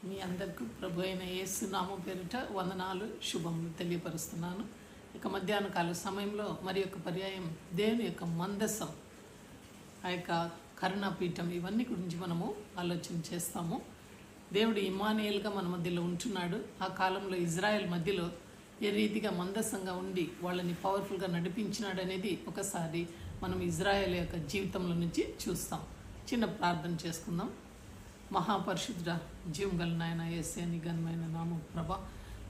మీ అందరికీ ప్రభు అయిన యేసు నామం పేరిట వందనాలు శుభములు తెలియపరుస్తున్నాను. ఇక మధ్యాహ్న కాల సమయంలో మరి యొక్క పర్యాయం దేవుని యొక్క మందసం, ఆ యొక్క కరుణాపీఠం, ఇవన్నీ గురించి మనము ఆలోచన చేస్తాము. దేవుడు ఇమ్మానుయేలుగా మన మధ్యలో ఉంటున్నాడు. ఆ కాలంలో ఇజ్రాయెల్ మధ్యలో ఏ రీతిగా మందసంగా ఉండి వాళ్ళని పవర్ఫుల్గా నడిపించినాడు అనేది ఒకసారి మనం ఇజ్రాయెల్ యొక్క జీవితంలో నుంచి చూస్తాం. చిన్న ప్రార్థన చేసుకుందాం. మహాపరిశుద్ధ జీవం గల నాయన యేసయ్య నీ ఘనమైన నామం ప్రభా,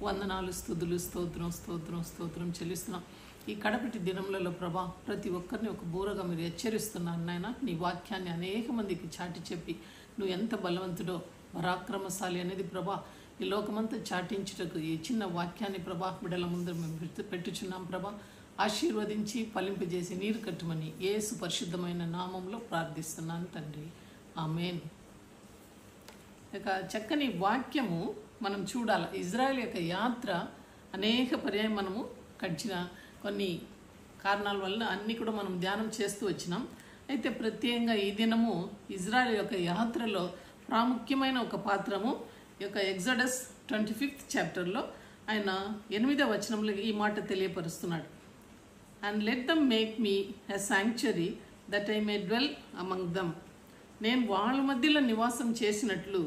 వందనాలు, స్తుతులు, స్తోత్రం స్తోత్రం స్తోత్రం చెల్లిస్తున్నాం. ఈ కడపటి దినములలో ప్రభా ప్రతి ఒక్కరిని ఒక బూరగా మీరు హెచ్చరిస్తున్నాను నాయన. నీ వాక్యాన్ని అనేక మందికి చాటి చెప్పి నువ్వు ఎంత బలవంతుడో, పరాక్రమశాలి అనేది ప్రభా ఈ లోకమంతా చాటించుటకు ఈ చిన్న వాక్యాన్ని ప్రభా బిడ్డల ముందు మేము పెట్టుచున్నాం ప్రభా. ఆశీర్వదించి ఫలింపజేసి నీరు కట్టుమని యేసు పరిశుద్ధమైన నామంలో ప్రార్థిస్తున్నాను తండ్రి, ఆమేన్. ఇక చక్కని వాక్యము మనం చూడాలి. ఇజ్రాయెల్ యొక్క యాత్ర అనేక పర్యాయం మనము గడిచిన కొన్ని కారణాల వల్ల అన్నీ కూడా మనం ధ్యానం చేస్తూ వచ్చినాం. అయితే ప్రత్యేకంగా ఈ దినము ఇజ్రాయెల్ యొక్క యాత్రలో ప్రాముఖ్యమైన ఒక పాత్రము ఈ యొక్క ఎగ్జడస్ 25th చాప్టర్లో ఆయన 8వ వచనంలో ఈ మాట తెలియపరుస్తున్నాడు. And let them make me a sanctuary that I may dwell among them. నేను వాళ్ళ మధ్యలో నివాసం చేసినట్లు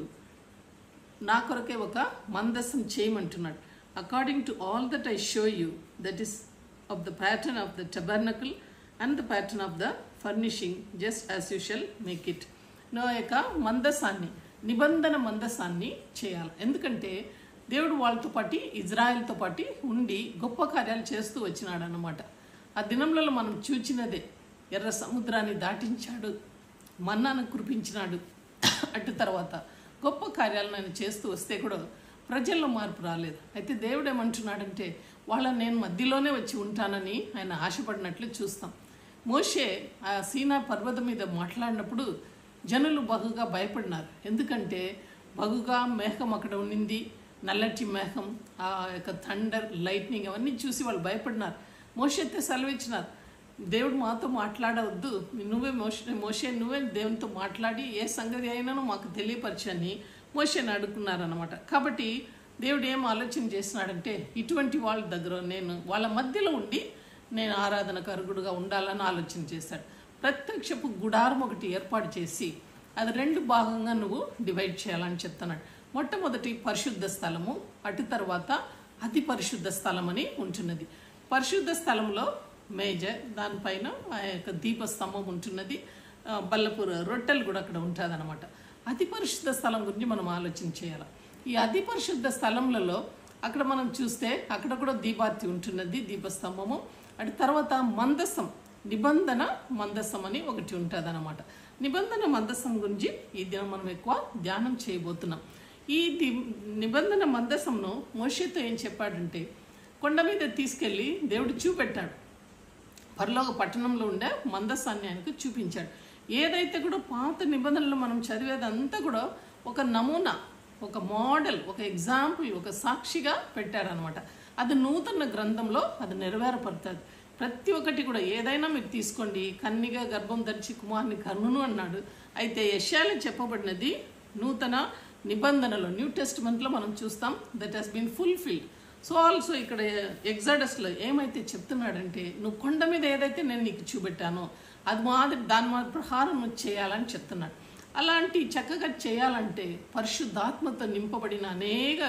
నా కొరకే ఒక మందసం చేయమంటున్నాడు. According to all that I show you, that is of the pattern of the tabernacle and the pattern of the furnishing, just as you shall make it. నా యొక్క మందసాన్ని, నిబంధన మందసాన్ని చేయాలి. ఎందుకంటే దేవుడు వాళ్ళతో పాటు ఇజ్రాయెల్తో పాటు ఉండి గొప్ప కార్యాలు చేస్తూ వచ్చినాడు అన్నమాట. ఆ దినంలో మనం చూచినదే, ఎర్ర సముద్రాన్ని దాటించాడు, మన్నాను కురిపించినాడు. అటు తర్వాత గొప్ప కార్యాలను ఆయన చేస్తూ వస్తే కూడా ప్రజల్లో మార్పు రాలేదు. అయితే దేవుడు ఏమంటున్నాడంటే వాళ్ళని నేను మధ్యలోనే వచ్చి ఉంటానని ఆయన ఆశపడినట్లు చూస్తాం. మోషే ఆ సీనా పర్వతం మీద మాట్లాడినప్పుడు జనులు బహుగా భయపడినారు. ఎందుకంటే బహుగా మేఘం అక్కడ ఉండింది, నల్లటి మేఘం, ఆ యొక్క థండర్, లైట్నింగ్ అవన్నీ చూసి వాళ్ళు భయపడినారు. మోషే అయితే సెలవిచ్చినారు, దేవుడు మాతో మాట్లాడవద్దు, మోషే నువ్వే దేవునితో మాట్లాడి ఏ సంగతి అయినానో మాకు తెలియపరచని మోషేని అడుగుతున్నారన్నమాట. కాబట్టి దేవుడు ఏం ఆలోచన చేసినాడంటే ఇటువంటి వాళ్ళ దగ్గర నేను వాళ్ళ మధ్యలో ఉండి నేను ఆరాధనకు అర్హుడుగా ఉండాలని ఆలోచన చేశాడు. ప్రత్యక్షపు గుడారం ఒకటి ఏర్పాటు చేసి అది 2 భాగంగా నువ్వు డివైడ్ చేయాలని చెప్తున్నాడు. మొట్టమొదటి పరిశుద్ధ స్థలము, అటు తర్వాత అతి పరిశుద్ధ స్థలం అని ఉంటున్నది. పరిశుద్ధ స్థలంలో మేజర్, దానిపైన ఆ యొక్క దీపస్తంభం ఉంటున్నది, బల్లపూర రొట్టెలు కూడా అక్కడ ఉంటుంది అనమాట. అతి పరిశుద్ధ స్థలం గురించి మనం ఆలోచన చేయాలి. ఈ అతి పరిశుద్ధ స్థలంలో అక్కడ మనం చూస్తే అక్కడ కూడా దీపార్తి ఉంటున్నది, దీపస్తంభము. అటు తర్వాత మందసం, నిబంధన మందసం అని ఒకటి ఉంటుంది అనమాట. నిబంధన మందసం గురించి ఈ దినం మనం ఎక్కువ ధ్యానం చేయబోతున్నాం. ఈ నిబంధన మందసంను మోషేతో ఏం చెప్పాడంటే కొండ మీద తీసుకెళ్ళి దేవుడు చూపెట్టాడు. పరలోక పట్టణంలో ఉండే మందసాన్ని ఆయనకు చూపించాడు. ఏదైతే కూడా పాత నిబంధనలు మనం చదివేదంతా కూడా ఒక నమూనా, ఒక మోడల్, ఒక ఎగ్జాంపుల్, ఒక సాక్షిగా పెట్టాడనమాట. అది నూతన గ్రంథంలో అది నెరవేరపడుతుంది. ప్రతి ఒక్కటి కూడా ఏదైనా మీరు తీసుకోండి, కన్నిగా గర్భం ధరించి కుమారుని కన్నును అన్నాడు. అయితే యెషయాలో చెప్పబడినది నూతన నిబంధనలో, న్యూ టెస్టిమెంట్లో మనం చూస్తాం, that has been fulfilled. So also ఇక్కడ ఎగ్జాడస్లో ఏమైతే చెప్తున్నాడంటే నువ్వు కొండ మీద ఏదైతే నేను నీకు చూపెట్టానో అది మాదిరి దాని ప్రహారం నువ్వు చేయాలని చెప్తున్నాడు. అలాంటి చక్కగా చేయాలంటే పరిశుద్ధాత్మతో నింపబడిన అనేక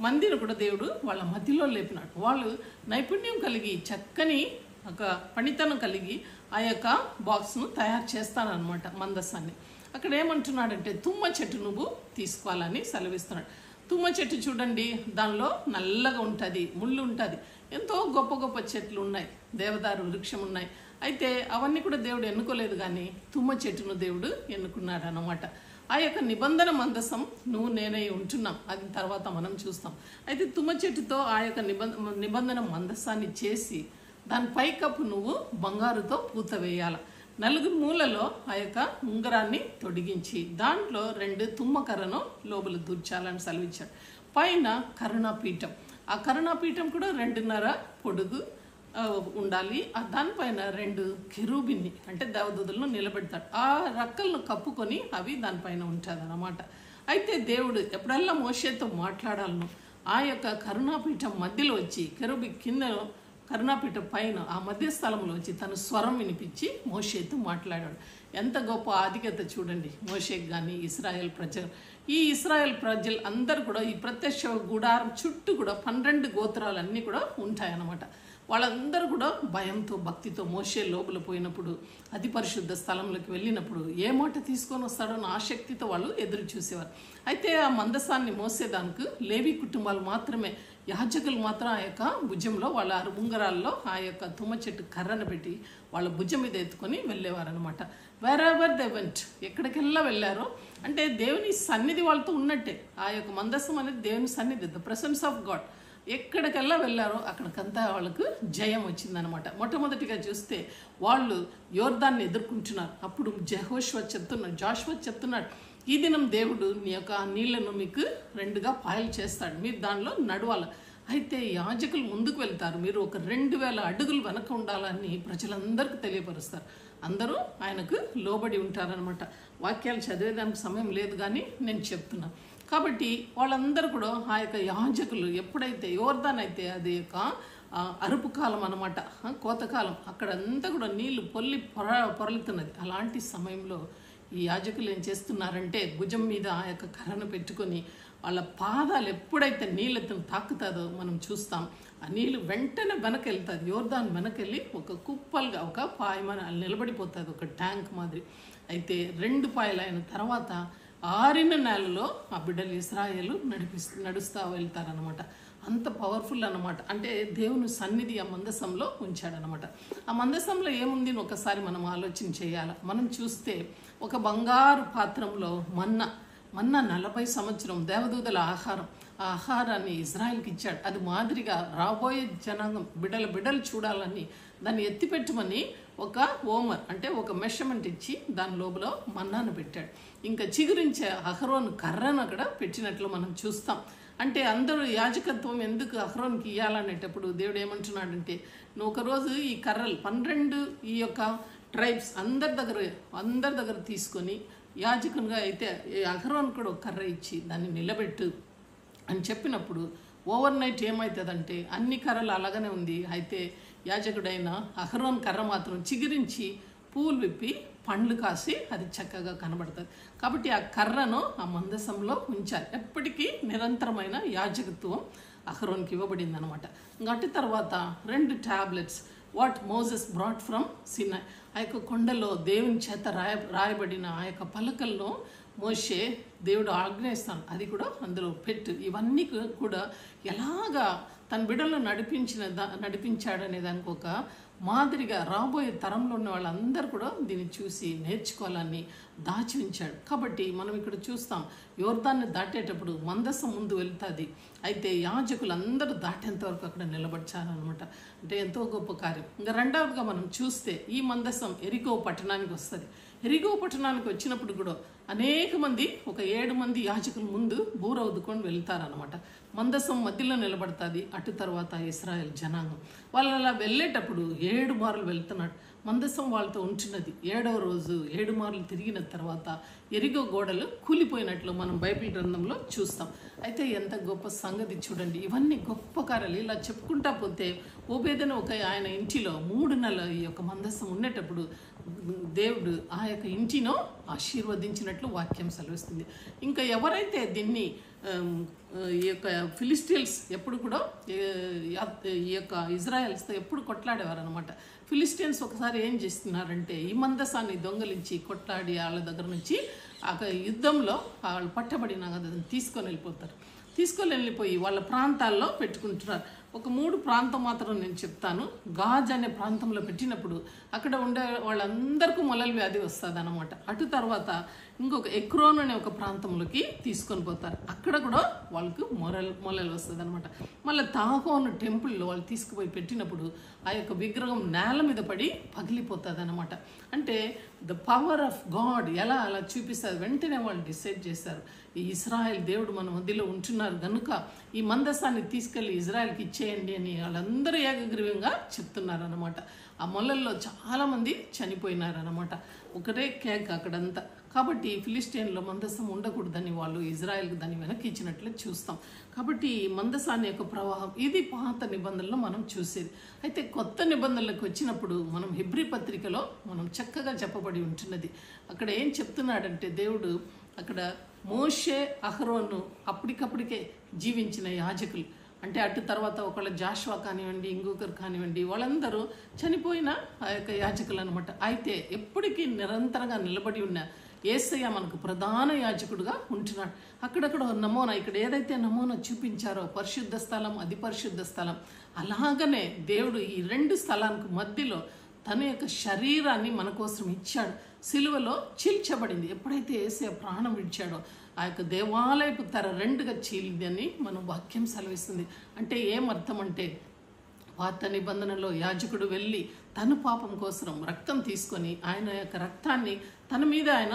మందిని కూడా దేవుడు వాళ్ళ మధ్యలో లేపినాడు. వాళ్ళు నైపుణ్యం కలిగి చక్కని ఒక పనితనం కలిగి ఆ యొక్క బాక్స్ను తయారు చేస్తానన్నమాట, మందసాన్ని. అక్కడ ఏమంటున్నాడంటే తుమ్మ చెట్టు నువ్వు తీసుకోవాలని సెలవిస్తున్నాడు. తుమ్మ చెట్టు చూడండి, దానిలో నల్లగా ఉంటుంది, ముళ్ళు ఉంటుంది, ఎంతో గొప్ప గొప్ప చెట్లు ఉన్నాయి, దేవదారు వృక్షం ఉన్నాయి. అయితే అవన్నీ కూడా దేవుడు ఎన్నుకోలేదు, కానీ తుమ్మ చెట్టును దేవుడు ఎన్నుకున్నాడు అన్నమాట. ఆ యొక్క నిబంధన మందసం నువ్వు నేనై ఉంటున్నాం, అది తర్వాత మనం చూస్తాం. అయితే తుమ్మ చెట్టుతో ఆ యొక్క నిబంధన మందసాన్ని చేసి దాని పైకప్పు నువ్వు బంగారుతో పూత వేయాల. 4 మూలలో ఆ యొక్క ఉంగరాన్ని తొడిగించి దాంట్లో 2 తుమ్మకర్రను లోపల దూర్చాలని సెలవిచ్చాడు. పైన కరుణాపీఠం, ఆ కరుణాపీఠం కూడా 2.5 పొడుగు ఉండాలి. దానిపైన 2 కెరూబిని అంటే దేవదూతలను నిలబెడతాడు. ఆ రక్కలను కప్పుకొని అవి దానిపైన ఉంటుంది అన్నమాట. అయితే దేవుడు ఎప్పుడల్లా మోషేతో మాట్లాడాలను ఆ యొక్క కరుణాపీఠం మధ్యలో వచ్చి కెరూబు కింద కరుణాపీఠం పైన ఆ మధ్య స్థలంలో వచ్చి తన స్వరం వినిపించి మోషేతో మాట్లాడాడు. ఎంత గొప్ప ఆధిక్యత చూడండి మోషేకి కానీ ఇశ్రాయేల్ ప్రజలు. ఈ ఇశ్రాయేల్ ప్రజలు అందరూ కూడా ఈ ప్రత్యక్ష గుడారం చుట్టూ కూడా 12 గోత్రాలన్నీ కూడా ఉంటాయన్నమాట. వాళ్ళందరూ కూడా భయంతో భక్తితో మోషే లోపల పోయినప్పుడు అతి పరిశుద్ధ స్థలంలోకి వెళ్ళినప్పుడు ఏ మాట తీసుకొని వస్తాడో అని ఆసక్తితో వాళ్ళు ఎదురు చూసేవారు. అయితే ఆ మందసాన్ని మోసేదానికి లేవి కుటుంబాలు మాత్రమే, యాజకులు మాత్రం ఆ యొక్క భుజంలో వాళ్ళ ఉంగరాల్లో ఆ యొక్క తుమ్మ చెట్టు కర్రను పెట్టి వాళ్ళ భుజం మీద ఎత్తుకొని వెళ్ళేవారు అనమాట. వేరెవర్ దే వెంట్, ఎక్కడికెల్లా వెళ్ళారో అంటే దేవుని సన్నిధి వాళ్ళతో ఉన్నట్టే. ఆ యొక్క మందసం అనేది దేవుని సన్నిధి, ద ప్రెసెన్స్ ఆఫ్ గాడ్. ఎక్కడికెల్లా వెళ్ళారో అక్కడికంతా వాళ్ళకు జయం వచ్చిందనమాట. మొట్టమొదటిగా చూస్తే వాళ్ళు యోర్దాన్ని ఎదుర్కొంటున్నారు. అప్పుడు జాషువా చెప్తున్నాడు, ఈ దినం దేవుడు నీ యొక్క నీళ్లను మీకు 2గా పాయలు చేస్తాడు, మీరు దానిలో నడవాలి. అయితే యాజకులు ముందుకు వెళ్తారు, మీరు ఒక 2000 అడుగులు వెనక ఉండాలని ప్రజలందరికీ తెలియపరుస్తారు. అందరూ ఆయనకు లోబడి ఉంటారనమాట. వాక్యాలు చదివేదానికి సమయం లేదు కానీ నేను చెప్తున్నాను. కాబట్టి వాళ్ళందరూ కూడా ఆ యొక్క యాజకులు ఎప్పుడైతే యోర్దాన్ అయితే అది యొక్క అరుపు కాలం అనమాట, కోతకాలం, అక్కడంతా కూడా నీళ్లు పొరలుతున్నది. అలాంటి సమయంలో ఈ యాజకులు ఏం చేస్తున్నారంటే భుజం మీద ఆ యొక్క కర్రను పెట్టుకొని వాళ్ళ పాదాలు ఎప్పుడైతే నీళ్ళతో తాకుతుందో మనం చూస్తాం, ఆ నీళ్ళు వెంటనే వెనకెళ్తుంది. యోర్దాన్ వెనకెళ్ళి ఒక కుప్పలుగా ఒక పాయమని నిలబడిపోతుంది, ఒక ట్యాంక్ మాదిరి. అయితే 2 పాయలు అయిన తర్వాత ఆరిన నేలలో ఆ బిడ్డలు ఇశ్రాయేలు నడుస్తూ వెళ్తారనమాట. అంత పవర్ఫుల్ అనమాట. అంటే దేవుని సన్నిధి ఆ మందసంలో ఉంచాడనమాట. ఆ మందసంలో ఏముంది ఒకసారి మనం ఆలోచన చేయాలి. మనం చూస్తే ఒక బంగారు పాత్రంలో మన్నా 40 సంవత్సరం దేవదూతల ఆహారం, ఆ ఆహారాన్ని ఇజ్రాయెల్కి ఇచ్చాడు. అది మాదిరిగా రాబోయే జనాంగం బిడ్డలు చూడాలని దాన్ని ఎత్తిపెట్టమని ఒక ఓమర్ అంటే ఒక మెషర్మెంట్ ఇచ్చి దాని లోపల మన్నాను పెట్టాడు. ఇంకా చిగురించే అహరోను కర్రను అక్కడ పెట్టినట్లు మనం చూస్తాం. అంటే అందరూ యాజకత్వం ఎందుకు అహరోన్కి ఇవ్వాలనేటప్పుడు దేవుడు ఏమంటున్నాడంటే, నువ్వు ఒకరోజు ఈ కర్రలు 12 ఈ యొక్క ట్రైబ్స్ అందరి దగ్గర తీసుకొని యాజకునిగా అయితే అహరోన్ కూడా ఒక కర్ర ఇచ్చి దాన్ని నిలబెట్టు అని చెప్పినప్పుడు ఓవర్ నైట్ ఏమవుతుందంటే అన్ని కర్రలు అలాగనే ఉంది. అయితే యాజకుడైన అహరోన్ కర్ర మాత్రం చిగురించి పూలు విప్పి పండ్లు కాసి అది చక్కగా కనబడుతుంది. కాబట్టి ఆ కర్రను ఆ మందసంలో ఉంచాలి. ఎప్పటికీ నిరంతరమైన యాజకత్వం అహరోన్కి ఇవ్వబడింది అనమాట. గట్టి తర్వాత 2 tablets what Moses brought from Sinai, ఆ యొక్క కొండలో దేవుని చేత రాయబడిన ఆ యొక్క పలకలను మోషే దేవుడు ఆజ్ఞయిస్తాను, అది కూడా అందులో పెట్టు. ఇవన్నీ కూడా ఎలాగా తన బిడ్డలను నడిపించాడనే దానికి ఒక మాదిరిగా రాబోయే తరంలో ఉన్న వాళ్ళందరూ కూడా దీన్ని చూసి నేర్చుకోవాలని దాచి ఉంచాడు. కాబట్టి మనం ఇక్కడ చూస్తాం, యోర్దాన్ని దాటేటప్పుడు మందసం ముందు వెళ్తుంది. అయితే యాజకులు అందరూ దాటేంత వరకు అక్కడ నిలబడ్డారనమాట. అంటే ఎంతో గొప్ప కార్యం. ఇంకా రెండవదిగా మనం చూస్తే ఈ మందసం ఎరికో పట్టణానికి వస్తుంది. ఎరికో పట్టణానికి వచ్చినప్పుడు కూడా అనేక మంది, ఒక 7 మంది యాజకుల ముందు బూరవుదుకొని వెళ్తారనమాట. మందసం మధ్యలో నిలబడుతుంది. అటు తర్వాత ఇశ్రాయేల్ జనాంగం వాళ్ళు అలా వెళ్ళేటప్పుడు 7 మార్లు వెళ్తున్నాడు. మందసం వాళ్ళతో ఉంటున్నది. 7వ రోజు 7 మార్లు తిరిగిన తర్వాత ఎరికో గోడలు కూలిపోయినట్లు మనం బైబిల్ గ్రంథంలో చూస్తాం. అయితే ఎంత గొప్ప సంగతి చూడండి. ఇవన్నీ గొప్ప కార్యాలు ఇలా చెప్పుకుంటా పోతే ఓబేదెను ఒక ఆయన ఇంటిలో 3 నెలలు ఈ యొక్క మందసం ఉండేటప్పుడు దేవుడు ఆ యొక్క ఇంటినో ఆశీర్వదించినట్లు వాక్యం సెలవిస్తుంది. ఇంకా ఎవరైతే దీన్ని ఈ యొక్క ఫిలిస్టీన్స్ ఎప్పుడు కూడా ఈ యొక్క ఇజ్రాయెల్స్తో ఎప్పుడు కొట్లాడేవారు అనమాట. ఫిలిస్టీన్స్ ఒకసారి ఏం చేస్తున్నారంటే ఈ మందసాన్ని దొంగలించి కొట్లాడి వాళ్ళ దగ్గర నుంచి ఆ యుద్ధంలో వాళ్ళు పట్టబడిన దాన్ని తీసుకొని వెళ్ళిపోయి వాళ్ళ ప్రాంతాల్లో పెట్టుకుంటున్నారు. ఒక 3 ప్రాంతం మాత్రం నేను చెప్తాను. గాజ్ అనే ప్రాంతంలో పెట్టినప్పుడు అక్కడ ఉండే వాళ్ళందరికీ మొలల వ్యాధి వస్తుంది అనమాట. అటు తర్వాత ఇంకొక ఎక్రోన్ అనే ఒక ప్రాంతంలోకి తీసుకొని పోతారు. అక్కడ కూడా వాళ్ళకు మొలలు వస్తుంది అనమాట. మళ్ళీ తాహోను టెంపుల్లో వాళ్ళు తీసుకుపోయి పెట్టినప్పుడు ఆ యొక్క విగ్రహం నేల మీద పడి పగిలిపోతుంది అనమాట. అంటే ద పవర్ ఆఫ్ గాడ్ ఎలా అలా చూపిస్తుంది. వెంటనే వాళ్ళు డిసైడ్ చేశారు, ఈ ఇశ్రాయేల్ దేవుడు మన మధ్యలో ఉంటున్నారు కనుక ఈ మందసాన్ని తీసుకెళ్ళి ఇజ్రాయెల్కి ఇచ్చేయండి అని వాళ్ళందరూ ఏకగ్రీవంగా చెప్తున్నారు అనమాట. ఆ మొలల్లో చాలామంది చనిపోయినారనమాట. ఒకటే కేక్ అక్కడంతా. కాబట్టి ఫిలిస్టియన్లో మందసం ఉండకూడదని వాళ్ళు ఇజ్రాయెల్కి దాన్ని వెనక్కి ఇచ్చినట్లు చూస్తాం. కాబట్టి ఈ మందసాన్ని యొక్క ప్రవాహం ఇది పాత నిబంధనలో మనం చూసేది. అయితే కొత్త నిబంధనలకు వచ్చినప్పుడు మనం హెబ్రీ పత్రికలో మనం చక్కగా చెప్పబడి ఉంటున్నది. అక్కడ ఏం చెప్తున్నాడంటే దేవుడు అక్కడ మోషే అహరోను అప్పటికప్పటికే జీవించిన యాజకులు, అంటే అటు తర్వాత ఒకళ్ళ జాషువా కానివ్వండి, ఇంకొకరు కానివ్వండి, వాళ్ళందరూ చనిపోయిన ఆ యొక్క యాజకులు అనమాట. అయితే ఎప్పటికీ నిరంతరంగా నిలబడి ఉన్న యేసయ్య మనకు ప్రధాన యాజకుడుగా ఉంటున్నాడు. అక్కడక్కడ నమూనా, ఇక్కడ ఏదైతే నమూనా చూపించారో పరిశుద్ధ స్థలం, అది పరిశుద్ధ స్థలం, అలాగనే దేవుడు ఈ రెండు స్థలానికి మధ్యలో తన యొక్క శరీరాన్ని మన కోసం ఇచ్చాడు. సిలువలో చీల్చబడింది. ఎప్పుడైతే యేసయ్య ప్రాణం విడిచాడో ఆ యొక్క దేవాలయపు తెర రెండుగా చీలింది అని మనం వాక్యం సెలవిస్తుంది. అంటే ఏమర్థం అంటే పాత నిబంధనలో యాజకుడు వెళ్ళి తన పాపం కోసం రక్తం తీసుకొని ఆయన యొక్క రక్తాన్ని తన మీద ఆయన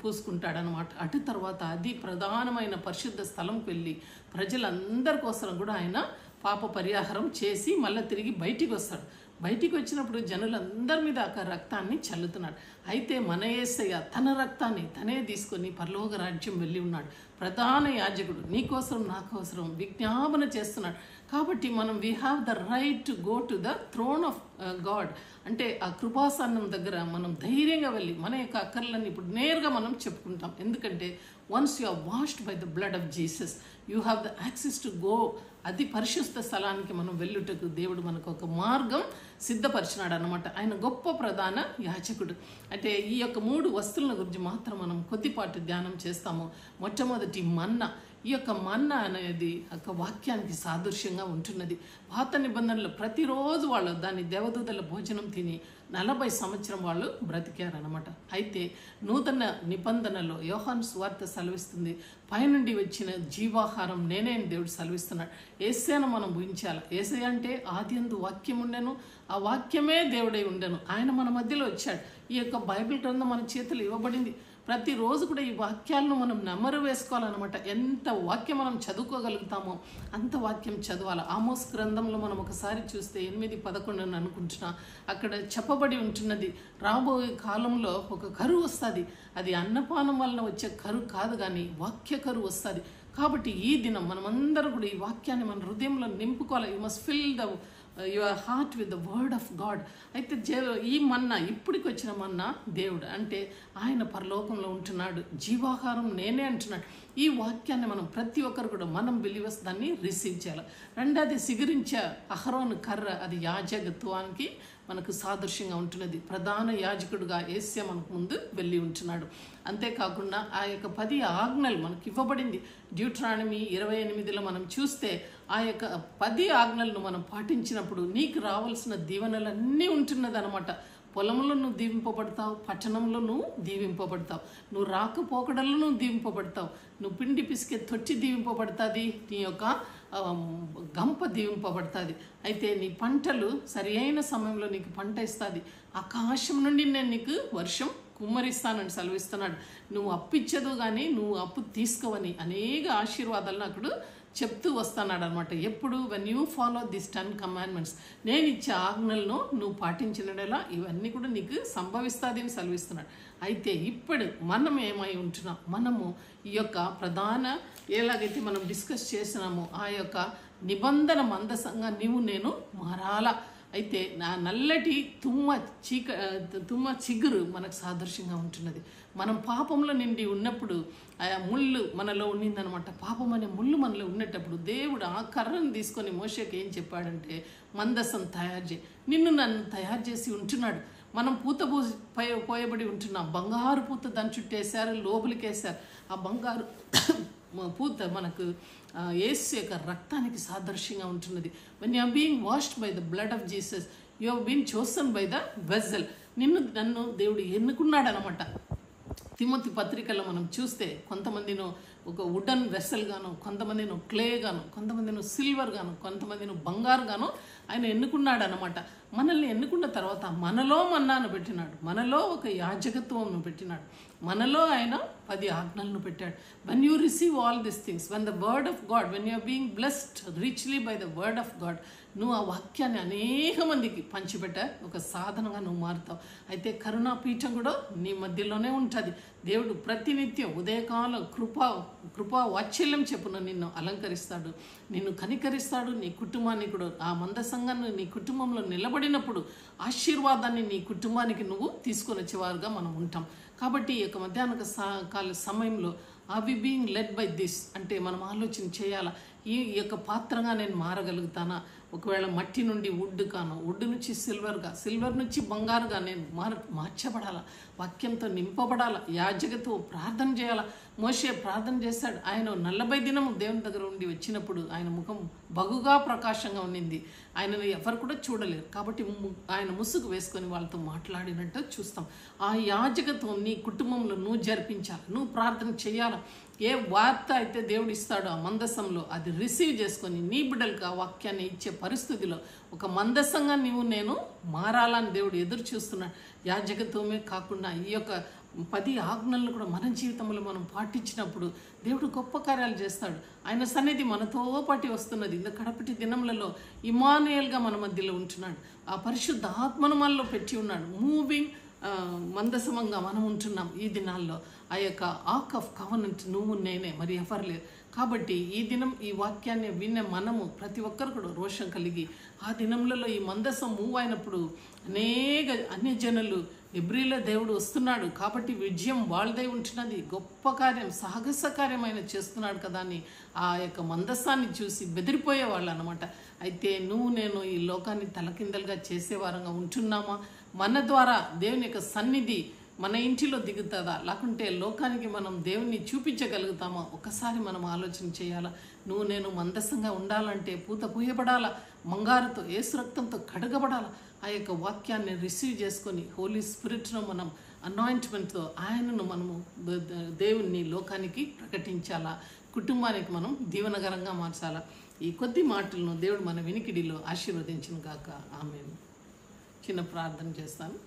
పూసుకుంటాడనమాట. అటు తర్వాత అది ప్రధానమైన పరిశుద్ధ స్థలంకి వెళ్ళి ప్రజలందరి కోసం కూడా ఆయన పాప పరిహారం చేసి మళ్ళీ తిరిగి బయటికి వస్తాడు. బయటికి వచ్చినప్పుడు జనులందరి మీద ఆ రక్తాన్ని చల్లుతున్నాడు. అయితే మన యేసయ్య తన రక్తాన్ని తనే తీసుకొని పరలోక రాజ్యం వెళ్ళి ఉన్నాడు. ప్రధాన యాజకుడు నీ కోసం నా కోసం విజ్ఞాపన చేస్తున్నాడు. కాబట్టి మనం we have the right to go to the throne of God, అంటే ఆ కృపాసనం దగ్గర మనం ధైర్యంగా వెళ్ళి మన యొక్క అక్కర్లన్నీ ఇప్పుడు నేరుగా మనం చెప్పుకుంటాం. ఎందుకంటే once you are washed by the blood of Jesus you have the access to go. అది పరిశుద్ధ స్థలానికి మనం వెళ్ళుటకు దేవుడు మనకు ఒక మార్గం సిద్ధపరిచినాడు అన్నమాట. ఆయన గొప్ప ప్రధాన యాజకుడు. అంటే ఈ యొక్క 3 వస్తువుల గురించి మాత్రం మనం కొద్దిపాటు ధ్యానం చేస్తాము. మొట్టమొదటి మన్నా. ఈ యొక్క మన్నా అనేది ఒక వాక్యానికి సాదృశ్యంగా ఉంటున్నది. పాత నిబంధనలు ప్రతిరోజు వాళ్ళు దాన్ని దేవదూతల భోజనం తిని 40 సంవత్సరం వాళ్ళు బ్రతికారనమాట. అయితే నూతన నిబంధనలో యోహాను సువార్త సెలవిస్తుంది, పైనుండి వచ్చిన జీవాహారం నేనే అని దేవుడు సెలవిస్తున్నాడు. యేసయ్యను మనం ఊహించాలి. యేసయ్య అంటే ఆదియందు వాక్యం ఉండెను, ఆ వాక్యమే దేవుడై ఉండెను. ఆయన మన మధ్యలో వచ్చాడు. ఈ యొక్క బైబిల్ గ్రంథం మన చేతులు ఇవ్వబడింది. ప్రతిరోజు కూడా ఈ వాక్యాలను మనం నెమరు వేసుకోవాలన్నమాట. ఎంత వాక్యం మనం చదువుకోగలుగుతామో అంత వాక్యం చదవాలి. ఆమోస్ గ్రంథంలో మనం ఒకసారి చూస్తే 8:11 అని అనుకుంటున్నా, అక్కడ చెప్పబడి ఉంటున్నది రాబోయే కాలంలో ఒక కరువు వస్తుంది. అది అన్నపానం వలన వచ్చే కరువు కాదు, కానీ వాక్య కరువు వస్తుంది. కాబట్టి ఈ దినం మనమందరూ కూడా ఈ వాక్యాన్ని మన హృదయంలో నింపుకోవాలి. You must fill the your heart with the word of God. అయితే ఈ మన్నా ఇప్పటికి వచ్చిన మన్నా దేవుడు, అంటే ఆయన పరలోకంలో ఉంటున్నాడు, జీవాహారం నేనే అంటున్నాడు. ఈ వాక్యాన్ని మనం ప్రతి ఒక్కరు కూడా మనం బిలీవర్స్ దాన్ని రిసీవ్ చేయాలి. రెండోది సిగురించే అహరోను కర్ర, అది యాజకత్వానికి మనకు సాదృశ్యంగా ఉంటున్నది. ప్రధాన యాజకుడుగా యేసయ్య మనకు ముందు వెళ్ళి ఉంటున్నాడు. అంతేకాకుండా ఆ యొక్క 10 ఆజ్ఞలు మనకి ఇవ్వబడింది. డ్యూట్రానమీ 28లో మనం చూస్తే ఆ యొక్క 10 ఆజ్ఞలను మనం పాటించినప్పుడు నీకు రావాల్సిన దీవెనలన్నీ ఉంటున్నది అనమాట. పొలంలో నువ్వు దీవింపబడతావు, పట్టణంలో నువ్వు దీవింపబడతావు, నువ్వు రాకపోకడల్లో నువ్వు దీవింపబడతావు, నువ్వు పిండి పిసికే తొట్టి దీవింపబడుతుంది, నీ యొక్క గంప దీవింపబడుతుంది. అయితే నీ పంటలు సరి అయిన సమయంలో నీకు పంట ఇస్తుంది. ఆకాశం నుండి నేను నీకు వర్షం కుమ్మరిస్తానని సెలవిస్తున్నాడు. నువ్వు అప్పిచ్చదు కానీ నువ్వు అప్పు తీసుకోవని అనేక ఆశీర్వాదాలను అక్కడ చెప్తూ వస్తున్నాడు అనమాట. ఎప్పుడు when you follow this 10 commandments, నేను ఇచ్చే ఆజ్ఞలను నువ్వు పాటించినలా ఇవన్నీ కూడా నీకు సంభవిస్తుంది అని సెలవిస్తున్నాడు. అయితే ఇప్పుడు మనం ఏమై ఉంటున్నాం, మనము ఈ యొక్క ప్రధాన ఎలాగైతే మనం డిస్కస్ చేసినామో ఆ యొక్క నిబంధన మందసంగా నీవు నేను మారాలా. అయితే నా నల్లటి తుమ్మ చిగురు మనకు సాదృశ్యంగా ఉంటున్నది. మనం పాపంలో నిండి ఉన్నప్పుడు ఆ ముళ్ళు మనలో ఉండిందనమాట. పాపం అనే ముళ్ళు మనలో ఉన్నప్పుడు దేవుడు ఆ కర్రను తీసుకొని మోషేకి ఏం చెప్పాడంటే, మందసం తయారు చేయి, నన్ను తయారు చేసి ఉంటున్నాడు. మనం పూత పోయబడి ఉంటున్నాం. బంగారు పూత దాన్ని చుట్టేశారు, లోపలికేశారు. ఆ బంగారు పూత మనకు యేసు యొక్క రక్తానికి సాదృశ్యంగా ఉంటున్నది. When you are being washed by the blood of Jesus, you have been chosen by the vessel. నన్ను దేవుడు ఎన్నుకున్నాడు అనమాట. తిమోతి పత్రికలో మనం చూస్తే కొంతమందిను ఒక వుడన్ వెసల్ గాను, కొంతమందిను క్లే గాను, కొంతమందిను సిల్వర్ గాను, కొంతమందిను బంగారు గాను ఆయన ఎన్నుకున్నాడు అనమాట. మనల్ని ఎన్నుకున్న తర్వాత మనలో మన్నాను పెట్టినాడు, మనలో ఒక యాజకత్వం పెట్టినాడు, మనలో ఆయన 10 ఆజ్ఞలను పెట్టాడు. When you receive all this things, when the word of God, when you are being blessed richly by the word of God, నువ్వు ఆ వాక్యాన్ని అనేక మందికి పంచిపెట్ట ఒక సాధనగా నువ్వు మారుతావు. అయితే కరుణాపీఠం కూడా నీ మధ్యలోనే ఉంటుంది. దేవుడు ప్రతినిత్యం ఉదయకాలం కృపా వాత్సల్యం చెప్పున నిన్ను అలంకరిస్తాడు, నిన్ను కనికరిస్తాడు. నీ కుటుంబాన్ని కూడా, ఆ మందసంగాన్ని నీ కుటుంబంలో నిలబడినప్పుడు ఆశీర్వాదాన్ని నీ కుటుంబానికి నువ్వు తీసుకొని వచ్చేవారుగా మనం ఉంటాం. కాబట్టి ఈ యొక్క మధ్యాహ్న కాల సమయంలో అవి బీయింగ్ లెడ్ బై దిస్ అంటే మనం ఆలోచన చేయాలా, ఈ యొక్క పాత్రగా నేను మారగలుగుతానా? ఒకవేళ మట్టి నుండి వుడ్ కాను, వుడ్ నుంచి సిల్వర్గా, సిల్వర్ నుంచి బంగారుగా నేను మార్చబడాలా, వాక్యంతో నింపబడాలా, యాజకతో ప్రార్థన చేయాలా. మోషే ప్రార్థన చేశాడు. ఆయన 40 దినము దేవుని దగ్గర ఉండి వచ్చినప్పుడు ఆయన ముఖం బగుగా ప్రకాశంగా ఉండింది. ఆయనను ఎవరు కూడా చూడలేరు. కాబట్టి ఆయన ముసుగు వేసుకొని వాళ్ళతో మాట్లాడినట్టు చూస్తాం. ఆ యాజకత్వం నీ కుటుంబంలో నువ్వు జరిపించాలి, నువ్వు ప్రార్థన చేయాలి. ఏ వార్త అయితే దేవుడు ఇస్తాడో ఆ మందసంలో అది రిసీవ్ చేసుకొని నీ బిడ్డలకు ఆ వాక్యాన్ని ఇచ్చే పరిస్థితిలో ఒక మందసంగా నేను మారాలని దేవుడు ఎదురు చూస్తున్నాడు. యాజకత్వమే కాకుండా ఈ యొక్క 10 ఆజ్ఞలను కూడా మన జీవితంలో మనం పాటించినప్పుడు దేవుడు గొప్ప కార్యాలు చేస్తాడు. ఆయన సన్నిధి మనతో పాటు వస్తున్నది. ఇంత కడపటి దినములలో ఇమానుయేల్గా మన మధ్యలో ఉంటున్నాడు. ఆ పరిశుద్ధ ఆత్మను మనలో పెట్టి ఉన్నాడు. మూవింగ్ మందసమంగా మనం ఉంటున్నాం ఈ దినాల్లో. ఆ యొక్క ఆర్క్ ఆఫ్ కవెనెంట్ నువ్వు నేనే, మరి ఎవరు లేరు. కాబట్టి ఈ దినం ఈ వాక్యాన్ని విన్న మనము ప్రతి ఒక్కరు కూడా రోషం కలిగి ఆ దినములలో ఈ మందసం మూవ్ అయినప్పుడు అనేక అన్యజనులు ఎబ్రిలో దేవుడు వస్తున్నాడు కాబట్టి విజయం వాళ్ళదే ఉంటున్నది. గొప్ప కార్యం, సాహస కార్యం ఆయన చేస్తున్నాడు కదా అని ఆ యొక్క మందస్సాన్ని చూసి బెదిరిపోయే వాళ్ళు అనమాట. అయితే నేను ఈ లోకాన్ని తలకిందలుగా చేసేవారంగా ఉంటున్నామా? మన ద్వారా దేవుని యొక్క సన్నిధి మన ఇంటిలో దిగుతుందా, లేకుంటే లోకానికి మనం దేవుణ్ణి చూపించగలుగుతామా? ఒకసారి మనం ఆలోచన చేయాలా. నేను మందస్సంగా ఉండాలంటే పూత పూయబడాలా, మంగారుతో యేసు రక్తంతో కడగబడాలా. ఆ యొక్క వాక్యాన్ని రిసీవ్ చేసుకొని హోలీ స్పిరిట్ను మనం అనాయింట్మెంట్తో ఆయనను మనము దేవుణ్ణి లోకానికి ప్రకటించాలా, కుటుంబానికి మనం దీవెనకరంగా మార్చాలా. ఈ కొద్ది మాటలను దేవుడు మన వినికిడిలో ఆశీర్వదించును గాక. ఆమేన్. చిన్న ప్రార్థన చేస్తాను.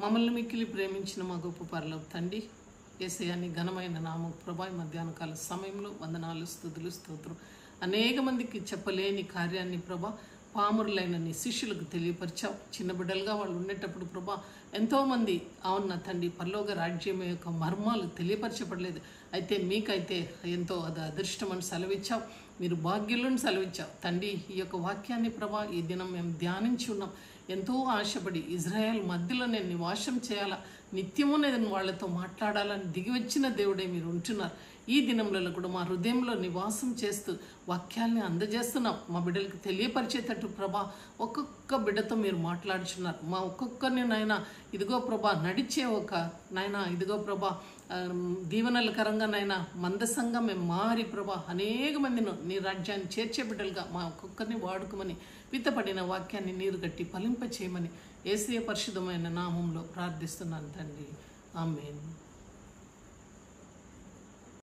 మమ్మల్ని మిక్కిలి ప్రేమించిన మా గొప్ప పరలోక తండ్రి, యేసయ్య నీ ఘనమైన నామం ప్రభా మధ్యాహ్న కాల సమయంలో వందనాలు, స్తుతులు, స్తోత్రం. అనేక మందికి చెప్పలేని కార్యాన్ని ప్రభా పామురులైన నీ శిష్యులకు తెలియపరిచావు. చిన్న బిడ్డలుగా వాళ్ళు ఉండేటప్పుడు ప్రభా ఎంతోమంది అవున తండ్రి పరలోక రాజ్యం యొక్క మర్మాలు తెలియపరచబడలేదు. అయితే మీకైతే ఎంతో అది అదృష్టం అని సెలవిచ్చావు, మీరు భాగ్యులను సెలవిచ్చావు తండ్రి. ఈ యొక్క వాక్యాన్ని ప్రభా ఈ దినం మేము ధ్యానించి ఉన్నాం. ఎంతో ఆశపడి ఇజ్రాయెల్ మధ్యలో నేను నివాసం చేయాలా, నిత్యము నేను వాళ్ళతో మాట్లాడాలని దిగివచ్చిన దేవుడే మీరు ఉంటున్నారు. ఈ దినంలో కూడా మా హృదయంలో నివాసం చేస్తూ వాక్యాల్ని అందజేస్తున్నాం. మా బిడ్డలకు తెలియపరిచేటట్టు ప్రభా ఒక్కొక్క బిడ్డతో మీరు మాట్లాడుచున్నారు. మా ఒక్కొక్కరిని నాయన ఇదిగో ప్రభా నడిచే ఒక నాయన ఇదిగో ప్రభా దీవెనలకరంగా నాయన మందసంగా మేము మారి ప్రభా అనేక మందిని నీ రాజ్యాన్ని చేర్చే బిడ్డలుగా మా ఒక్కొక్కరిని వాడుకోమని విత్తపడిన వాక్యాన్ని నీరు కట్టి ఫలింప చేయమని యేసయ్య పరిశుద్ధమైన నామంలో ప్రార్థిస్తున్నాను తండ్రి. ఆమేన్.